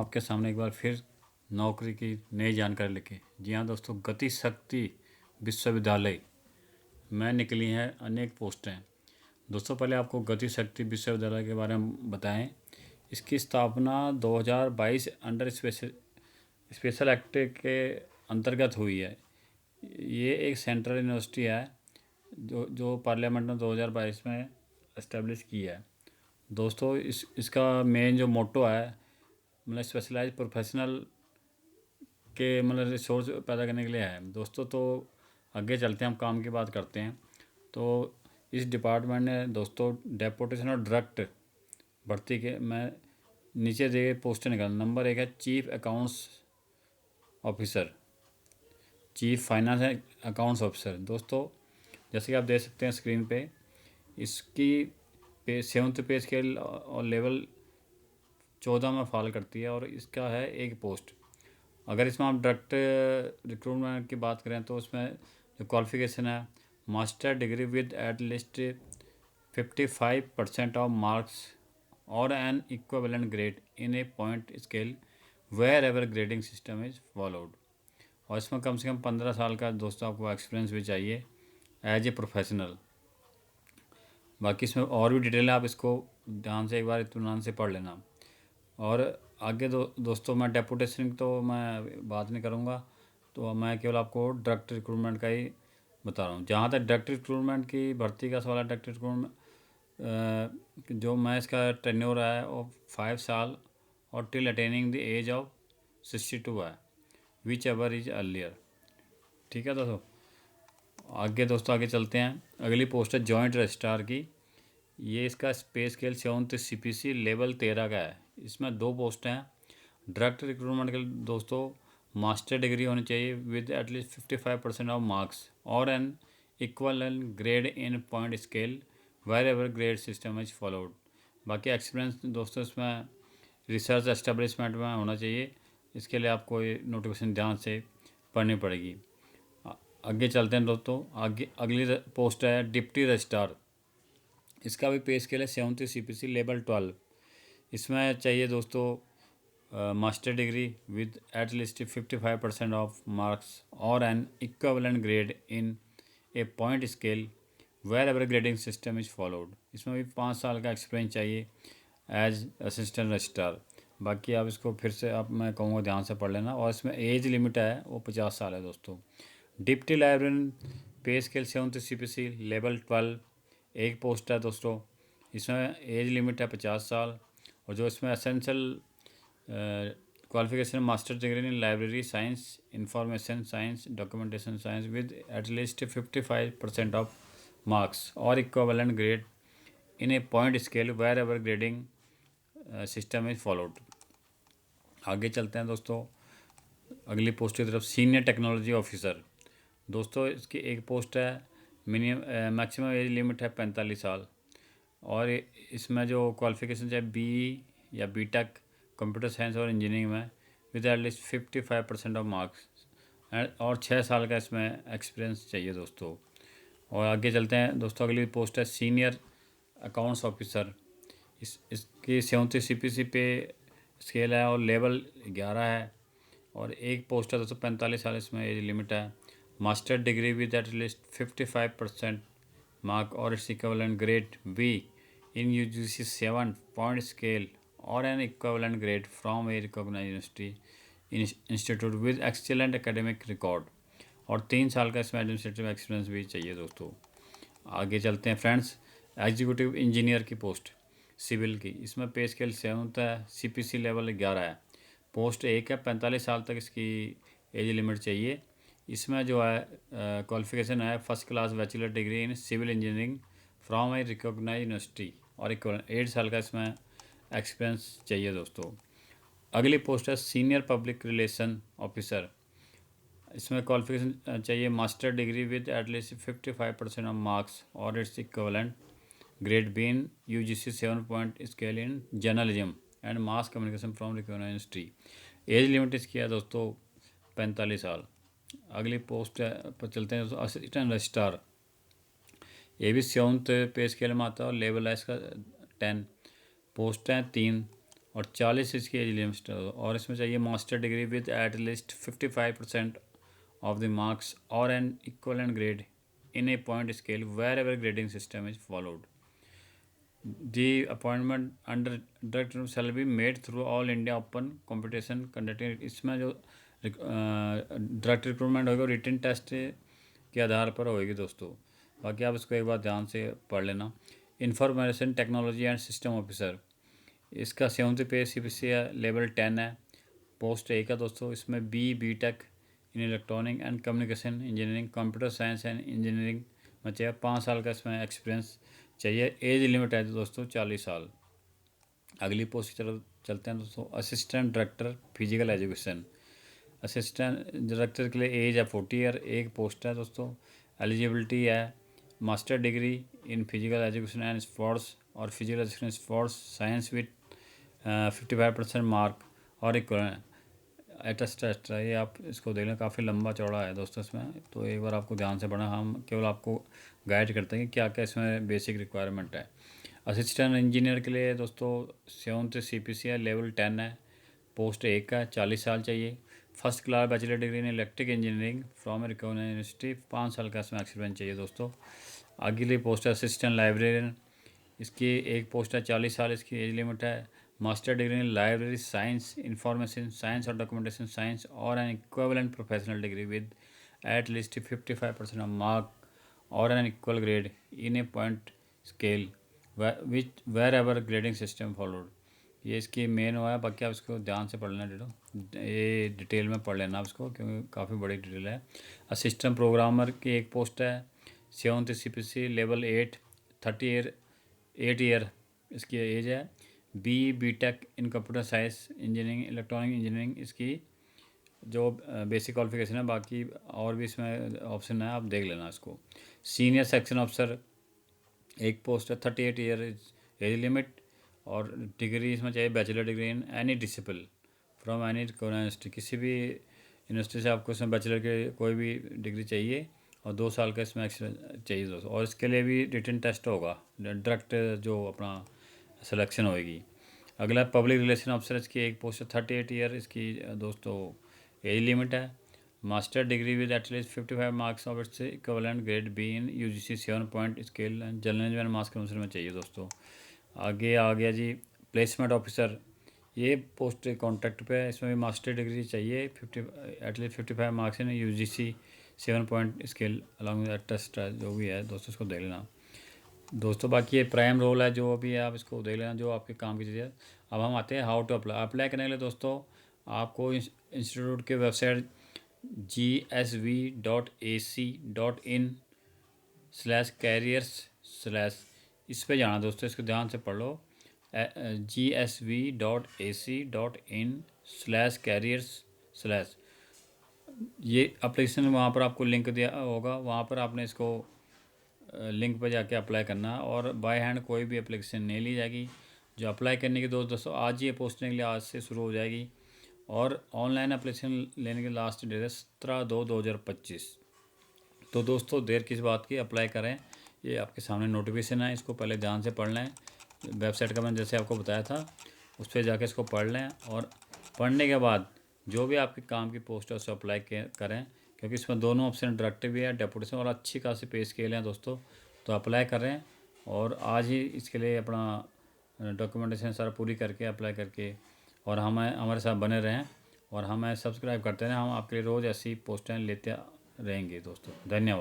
आपके सामने एक बार फिर नौकरी की नई जानकारी लेके। जी हाँ दोस्तों, गति शक्ति विश्वविद्यालय में निकली हैं अनेक पोस्टें। दोस्तों पहले आपको गति शक्ति विश्वविद्यालय के बारे में बताएं। इसकी स्थापना 2022 अंडर स्पेशल एक्ट के अंतर्गत हुई है। ये एक सेंट्रल यूनिवर्सिटी है जो पार्लियामेंट ने 2022 में इस्टेब्लिश की है। दोस्तों इसका मेन जो मोटो है, मतलब स्पेशलाइज प्रोफेशनल के मतलब रिसोर्स पैदा करने के लिए है दोस्तों। तो आगे चलते हैं, हम काम की बात करते हैं। तो इस डिपार्टमेंट ने दोस्तों डेपुटेशन और डायरेक्ट भर्ती के में नीचे दिए पोस्ट निकाल। नंबर 1 है chief accounts officer, chief finance and accounts officer. दोस्तों जैसे कि आप देख सकते हैं स्क्रीन पे, इसकी 7th पे स्केल और लेवल 14 में फॉल करती है और इसका है एक पोस्ट। अगर इसमें आप डायरेक्ट रिक्रूटमेंट की बात करें तो उसमें जो क्वालिफिकेशन है, master degree with at least 55% of marks और an equivalent grade in a point scale wherever grading system is followed. और इसमें कम से कम 15 साल का दोस्तों आपको एक्सपीरियंस भी चाहिए एज ए प्रोफेशनल। बाकी इसमें और भी डिटेल है, आप इसको ध्यान से एक बार इत्मीनान से पढ़ लेना। और आगे दोस्तों मैं डेपुटेशन की तो मैं बात नहीं करूँगा, तो मैं केवल आपको डायरेक्ट रिक्रूटमेंट का ही बता रहा हूँ। जहाँ तक डायरेक्ट रिक्रूटमेंट की भर्ती का सवाल है, डायरेक्ट रिक्रूटमेंट जो मैं इसका टेन्योर है वो 5 साल और till attaining the age of 62 है, विच एवर इज अर्लियर। ठीक है दोस्तों, आगे चलते हैं। अगली पोस्ट है जॉइंट रजिस्ट्रार की। ये इसका पे स्केल 7th CPC लेवल 13 का है। इसमें 2 पोस्ट हैं। डायरेक्ट रिक्रूटमेंट के लिए दोस्तों मास्टर डिग्री होनी चाहिए विद एटलीस्ट 55% ऑफ मार्क्स और an equal grade in point scale wherever grade system is followed. बाकी एक्सपीरियंस दोस्तों इसमें रिसर्च एस्टेब्लिशमेंट में होना चाहिए। इसके लिए आपको ये नोटिफिकेशन ध्यान से पढ़नी पड़ेगी। आगे चलते हैं दोस्तों। अगली पोस्ट है डिप्टी रजिस्ट्रार। इसका भी पे स्केल है 7th CPC लेवल 12। इसमें चाहिए दोस्तों master degree with at least 55% of marks और an equivalent grade in a point scale wherever grading system is followed. इसमें भी 5 साल का एक्सपीरियंस चाहिए एज असिस्टेंट रजिस्ट्रार। बाकी आप इसको फिर से मैं कहूँगा ध्यान से पढ़ लेना। और इसमें एज लिमिट है वो 50 साल है दोस्तों। डिप्टी लाइब्रेरियन पे स्केल 7th CPC लेवल 12 एक पोस्ट है दोस्तों। इसमें एज लिमिट है 50 साल। और जो इसमें essential qualification master degree in library science, information science, documentation science with at least 55% of marks और equivalent grade in a point scale wherever grading system is followed. आगे चलते हैं दोस्तों अगली पोस्ट की तरफ। Senior technology officer. दोस्तों इसकी एक पोस्ट है, मैक्सिमम एज लिमिट है 45 साल। और इसमें जो क्वालिफिकेशन है BE या BTech कंप्यूटर साइंस और इंजीनियरिंग में with at least 55% of marks और 6 साल का इसमें एक्सपीरियंस चाहिए दोस्तों। और आगे चलते हैं दोस्तों, अगली पोस्ट है सीनियर अकाउंट्स ऑफिसर। इसकी 7th CPC पे स्केल है और लेवल 11 है। और एक पोस्ट है दोस्तों 45 साल इसमें एज लिमिट है। Master degree with at least 55% mark और its equivalent grade B in UGC 7 point scale और an equivalent grade from a recognised university institute with excellent academic record. और 3 साल का इसमें एडमिनिस्ट्रेटिव एक्सपीरियंस भी चाहिए दोस्तों। आगे चलते हैं फ्रेंड्स, एग्जीक्यूटिव इंजीनियर की पोस्ट सिविल की। इसमें पे स्केल 7th है, CPC लेवल 11 है। पोस्ट 1 है, 45 साल तक इसकी एज लिमिट चाहिए। इसमें जो है क्वालिफिकेशन है first class bachelor degree in civil engineering from a recognised university और 8 साल का इसमें एक्सपीरियंस चाहिए दोस्तों। अगली पोस्ट है सीनियर पब्लिक रिलेशन ऑफिसर। इसमें क्वालिफिकेशन चाहिए master degree with at least 55% of marks और its equivalent grade B in UGC 7 point scale in journalism and mass communication from recognised university. Age limit इसकी है दोस्तों 45 साल। अगली post पर चलते हैं दोस्तों, असिस्टेंट रजिस्ट्रार। ये भी 7th पे स्केल में आता है और लेवल है इसका 10। पोस्ट हैं 3 और 40 इसकी एज लिमिट, और इसमें चाहिए master degree with at least 55% of the marks और an equivalent grade in a point scale wherever grading system is followed. The appointment under director shall be made through all India open competition conducted। इसमें जो direct recruitment होगी written test के आधार पर होगी दोस्तों। बाकी आप इसको एक बार ध्यान से पढ़ लेना। Information technology and system officer, इसका 7th पे CPC है, लेवल 10 है, पोस्ट 1 है दोस्तों। इसमें B.Tech in electronic and communication engineering, computer science and engineering में चाहिए। 5 साल का इसमें एक्सपीरियंस चाहिए। एज लिमिट है दोस्तों 40 साल। अगली पोस्ट चलते हैं दोस्तों। Assistant director physical education, assistant director के लिए एज है 40 ईयर, एक पोस्ट है दोस्तों। एलिजिबिलिटी है master degree in physical education and sports और physical education sports science with 55% mark और एक टेस्ट है। ये आप इसको देख लें, काफ़ी लंबा चौड़ा है दोस्तों इसमें, तो एक बार आपको ध्यान से पढ़ना। हम केवल आपको गाइड करते हैं कि क्या क्या इसमें बेसिक रिक्वायरमेंट है। असिस्टेंट इंजीनियर के लिए दोस्तों 7th CPC है, लेवल 10 है, पोस्ट 1 है, 40 साल चाहिए। First class bachelor degree in electric engineering from recognised university, 5 साल का इसमें एक्सपीरियंस चाहिए दोस्तों। अगली पोस्ट है असिस्टेंट लाइब्रेरियन, इसकी एक पोस्ट है, 40 साल इसकी एज लिमिट है। Master degree in library science, information science और डॉक्यूमेंटेशन साइंस और an equivalent professional degree with at least 55% of mark और an equal grade in a point scale which wherever grading system followed. ये इसकी main हुआ है। बाकी आप इसको ध्यान से पढ़ लेना, ये डिटेल में पढ़ लेना आप इसको, क्योंकि काफ़ी बड़ी डिटेल है। असिस्टेंट प्रोग्रामर की एक पोस्ट है, 7th CPC लेवल 8, 8 ईयर इसकी एज है। B.Tech इन computer science engineering electronic engineering इसकी जो बेसिक क्वालिफिकेशन है। बाकी और भी इसमें ऑप्शन है, आप देख लेना इसको। सीनियर सेक्शन ऑफिसर एक पोस्ट है, 38 ईयर एज लिमिट और डिग्री इसमें चाहिए bachelor degree in any discipline from any university, किसी भी यूनिवर्सिटी से आपको इसमें बैचलर के कोई भी डिग्री चाहिए और 2 साल का इसमें एक्सपीरियंस चाहिए दोस्तों। और इसके लिए भी रिटन टेस्ट होगा, डायरेक्ट जो अपना सिलेक्शन होएगी। अगला पब्लिक रिलेशन ऑफिसर, इसकी एक पोस्ट है, 38 ईयर इसकी दोस्तों एज लिमिट है। Master degree with at least 55 marks of its equivalent grade B in UGC 7 point scale journalism and mass communication में चाहिए दोस्तों। आगे आ गया जी प्लेसमेंट ऑफिसर, ये पोस्ट कॉन्ट्रैक्ट पे है, इसमें भी मास्टर डिग्री चाहिए, at least 55 marks in UGC 7 point scale along with test जो भी है दोस्तों, इसको देख लेना दोस्तों। बाकी ये प्राइम रोल है जो अभी आप इसको देख लेना, जो आपके काम की चीज़ है। अब हम आते हैं हाउ टू अप्लाई करने के लिए दोस्तों। आपको इंस्टीट्यूट के वेबसाइट gsv.ac.in/careers/ इस पे जाना दोस्तों, इसको ध्यान से पढ़ लो। gsv.ac.in/careers/ ये एप्लीकेशन, वहाँ पर आपको लिंक दिया होगा, वहाँ पर आपने इसको लिंक पर जाके अप्लाई करना है। और बाय हैंड कोई भी एप्लीकेशन नहीं ली जाएगी। जो अप्लाई करने की दोस्तों आज ही पोस्टिंग के लिए आज से शुरू हो जाएगी। और ऑनलाइन एप्लीकेशन लेने की लास्ट डेट है 17/2/2025। तो दोस्तों देर किस बात की, अप्लाई करें। ये आपके सामने नोटिफिकेशन है, इसको पहले ध्यान से पढ़ लें। वेबसाइट का मैंने जैसे आपको बताया था उस पर जाके इसको पढ़ लें, और पढ़ने के बाद जो भी आपके काम की पोस्ट है उसे अप्लाई करें, क्योंकि इसमें दोनों ऑप्शन डायरेक्ट भी है, डेपुटेशन और अच्छी खासी पे स्केल हैं दोस्तों। तो अप्लाई करें और आज ही इसके लिए अपना डॉक्यूमेंटेशन सारा पूरी करके अप्लाई करके और हमारे साथ बने रहें और हमें सब्सक्राइब करते रहें। हम आपके लिए रोज़ ऐसी पोस्टें लेते रहेंगे दोस्तों। धन्यवाद।